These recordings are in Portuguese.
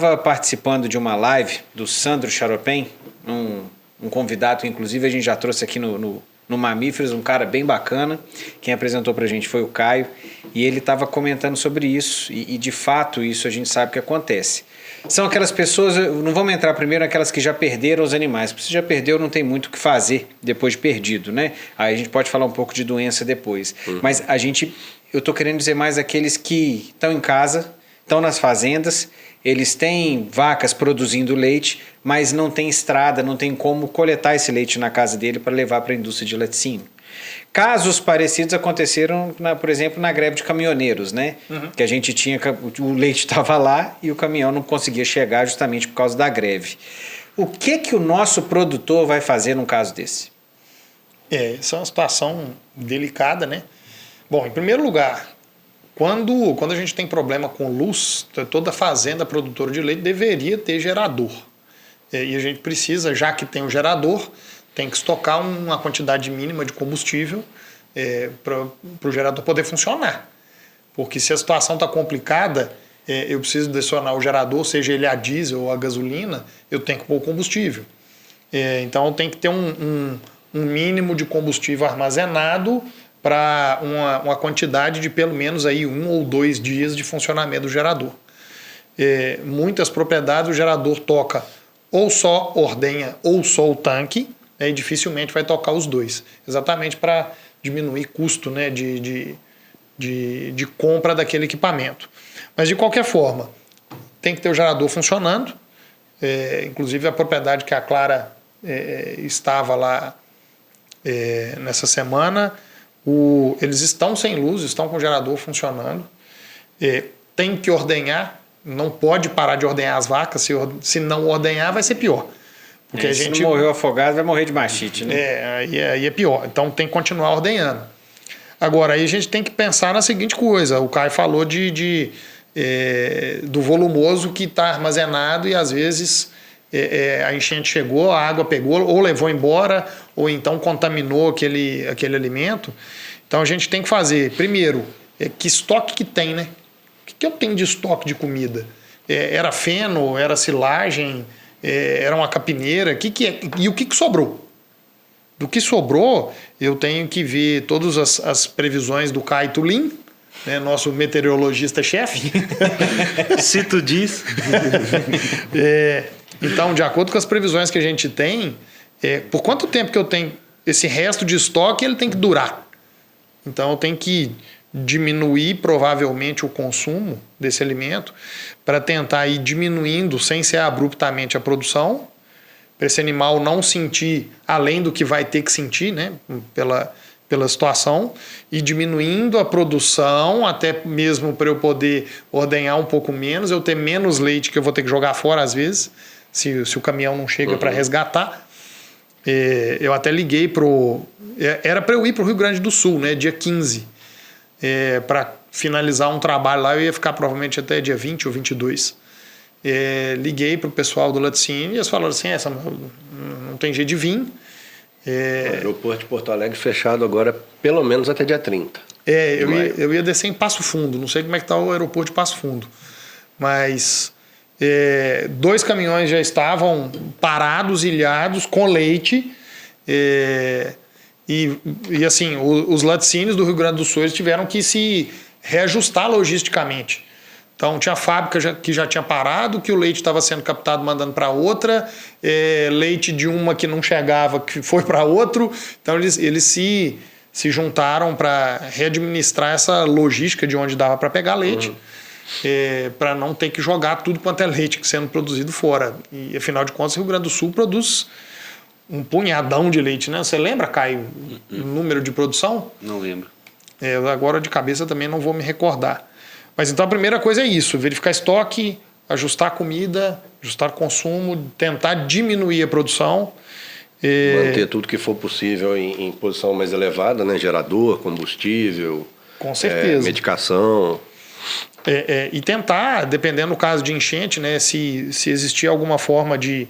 estava participando de uma live do Sandro Charopem, um convidado que inclusive a gente já trouxe aqui no Mamíferos, um cara bem bacana. Quem apresentou pra gente foi o Caio, e ele estava comentando sobre isso, e de fato isso a gente sabe que acontece. São aquelas pessoas, não vamos entrar primeiro naquelas que já perderam os animais, porque se já perdeu não tem muito o que fazer depois de perdido, né? Aí a gente pode falar um pouco de doença depois. Mas eu tô querendo dizer mais aqueles que estão em casa, estão nas fazendas, eles têm vacas produzindo leite, mas não tem estrada, não tem como coletar esse leite na casa dele para levar para a indústria de laticínio. Casos parecidos aconteceram, por exemplo, na greve de caminhoneiros, né? Que a gente tinha, o leite estava lá e o caminhão não conseguia chegar justamente por causa da greve. O que o nosso produtor vai fazer num caso desse? Essa é uma situação delicada, né? Bom, em primeiro lugar, quando a gente tem problema com luz, toda fazenda produtora de leite deveria ter gerador. E a gente precisa, já que tem o gerador, tem que estocar uma quantidade mínima de combustível para o gerador poder funcionar. Porque se a situação está complicada, eu preciso adicionar o gerador, seja ele a diesel ou a gasolina, eu tenho que pôr o combustível. Então eu tenho que ter um mínimo de combustível armazenado para uma quantidade de pelo menos aí 1 ou 2 dias de funcionamento do gerador. Muitas propriedades o gerador toca ou só ordenha ou só o tanque, e dificilmente vai tocar os dois, exatamente para diminuir custo, né, de compra daquele equipamento. Mas de qualquer forma, tem que ter o gerador funcionando, inclusive a propriedade que a Clara estava lá nessa semana, eles estão sem luz, estão com o gerador funcionando, tem que ordenhar, não pode parar de ordenhar as vacas, se não ordenhar vai ser pior. Porque a gente se não morreu afogado, vai morrer de mastite, né? Aí é pior. Então tem que continuar ordenhando. Agora, aí a gente tem que pensar na seguinte coisa. O Caio falou do volumoso que está armazenado e às vezes a enchente chegou, a água pegou, ou levou embora, ou então contaminou aquele alimento. Então a gente tem que fazer, primeiro, que estoque que tem, né? O que eu tenho de estoque de comida? Era feno, era silagem, era uma capineira, e o que sobrou? Do que sobrou, eu tenho que ver todas as previsões do Caio Tulin, né, nosso meteorologista-chefe. Se tu diz. Então, de acordo com as previsões que a gente tem, por quanto tempo que eu tenho esse resto de estoque, ele tem que durar. Então, eu tenho que diminuir provavelmente o consumo desse alimento para tentar ir diminuindo sem ser abruptamente a produção, para esse animal não sentir além do que vai ter que sentir, né, pela situação, e diminuindo a produção até mesmo para eu poder ordenhar um pouco menos, eu ter menos leite que eu vou ter que jogar fora às vezes, se o caminhão não chega para resgatar. Eu até liguei era para eu ir para o Rio Grande do Sul, né, dia 15, para finalizar um trabalho lá, eu ia ficar provavelmente até dia 20 ou 22. Liguei para o pessoal do laticínio e eles falaram assim, não tem jeito de vir. O aeroporto de Porto Alegre fechado agora pelo menos até dia 30. Eu ia descer em Passo Fundo, não sei como é que está o aeroporto de Passo Fundo, mas 2 caminhões já estavam parados, ilhados, com leite, e assim, os laticínios do Rio Grande do Sul tiveram que se reajustar logisticamente. Então tinha fábrica que já tinha parado, que o leite estava sendo captado mandando para outra, leite de uma que não chegava que foi para outro. Então eles se juntaram para readministrar essa logística de onde dava para pegar leite, para não ter que jogar tudo quanto é leite sendo produzido fora. E afinal de contas o Rio Grande do Sul produz um punhadão de leite, né? Você lembra, Caio, o número de produção? Não lembro. Agora de cabeça também não vou me recordar. Mas então a primeira coisa é isso, verificar estoque, ajustar a comida, ajustar o consumo, tentar diminuir a produção. Manter tudo que for possível em posição mais elevada, né? Gerador, combustível, com certeza. Medicação. E tentar, dependendo do caso de enchente, né? Se existir alguma forma de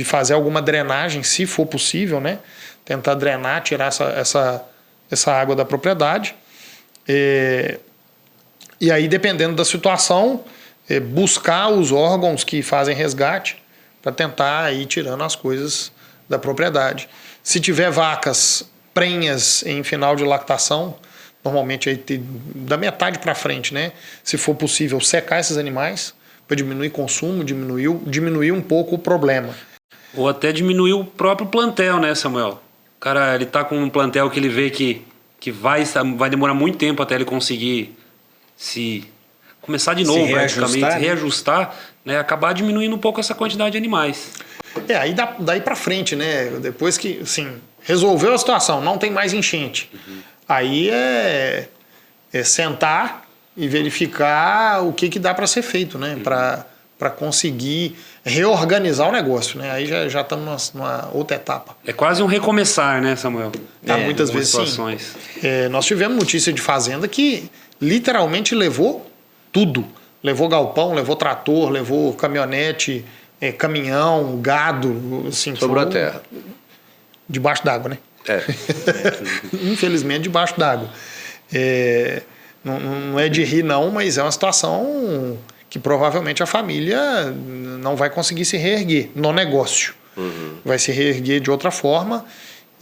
fazer alguma drenagem, se for possível, né? Tentar drenar, tirar essa água da propriedade. E aí, dependendo da situação, buscar os órgãos que fazem resgate para tentar ir tirando as coisas da propriedade. Se tiver vacas prenhas em final de lactação, normalmente aí da metade para frente, né? Se for possível, secar esses animais para diminuir consumo, diminuir um pouco o problema. Ou até diminuir o próprio plantel, né, Samuel? O cara, ele tá com um plantel que ele vê que vai demorar muito tempo até ele conseguir começar de novo, praticamente, reajustar, né? Acabar diminuindo um pouco essa quantidade de animais. Aí daí para frente, né? Depois que, assim, resolveu a situação, não tem mais enchente. Aí é sentar e verificar o que dá para ser feito, né? Para conseguir reorganizar o negócio, né? Aí já estamos numa outra etapa. É quase um recomeçar, né, Samuel? Muitas vezes situações. Sim. Nós tivemos notícia de fazenda que literalmente levou tudo. Levou galpão, levou trator, levou caminhonete, caminhão, gado. Assim, sobrou a terra. Debaixo d'água, né? Infelizmente, debaixo d'água. Não é de rir, não, mas é uma situação que provavelmente a família não vai conseguir se reerguer no negócio. Vai se reerguer de outra forma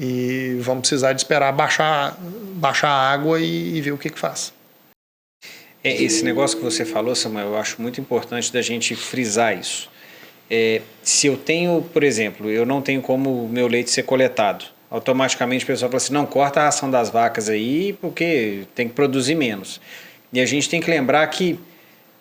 e vamos precisar de esperar baixar a água e ver o que faz. Esse negócio que você falou, Samuel, eu acho muito importante da gente frisar isso. Se eu tenho, por exemplo, eu não tenho como o meu leite ser coletado, automaticamente o pessoal fala assim, não, corta a ração das vacas aí porque tem que produzir menos. E a gente tem que lembrar que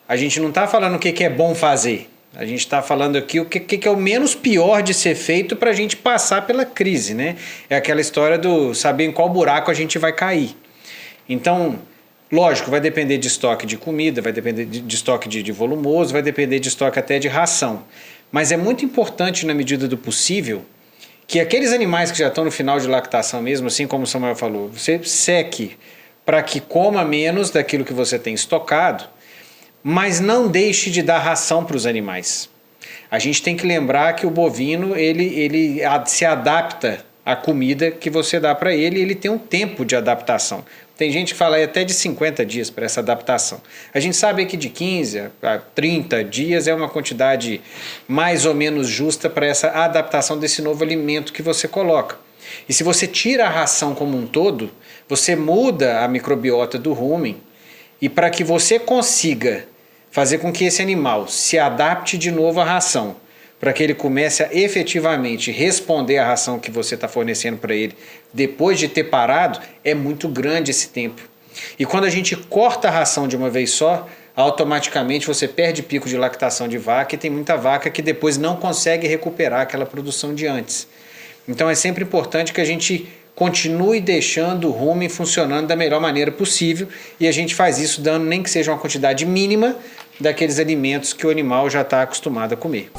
a gente não está falando o que é bom fazer. A gente está falando aqui o que é o menos pior de ser feito para a gente passar pela crise, né? É aquela história do saber em qual buraco a gente vai cair. Então, lógico, vai depender de estoque de comida, vai depender de estoque de volumoso, vai depender de estoque até de ração. Mas é muito importante, na medida do possível, que aqueles animais que já estão no final de lactação mesmo, assim como o Samuel falou, você seque para que coma menos daquilo que você tem estocado, mas não deixe de dar ração para os animais. A gente tem que lembrar que o bovino ele se adapta à comida que você dá para ele e ele tem um tempo de adaptação. Tem gente que fala até de 50 dias para essa adaptação. A gente sabe que de 15 a 30 dias é uma quantidade mais ou menos justa para essa adaptação desse novo alimento que você coloca. E se você tira a ração como um todo, você muda a microbiota do rumen e para que você consiga fazer com que esse animal se adapte de novo à ração, para que ele comece a efetivamente responder à ração que você está fornecendo para ele depois de ter parado, é muito grande esse tempo. E quando a gente corta a ração de uma vez só, automaticamente você perde pico de lactação de vaca e tem muita vaca que depois não consegue recuperar aquela produção de antes. Então é sempre importante que a gente continue deixando o rumen funcionando da melhor maneira possível e a gente faz isso dando nem que seja uma quantidade mínima daqueles alimentos que o animal já está acostumado a comer.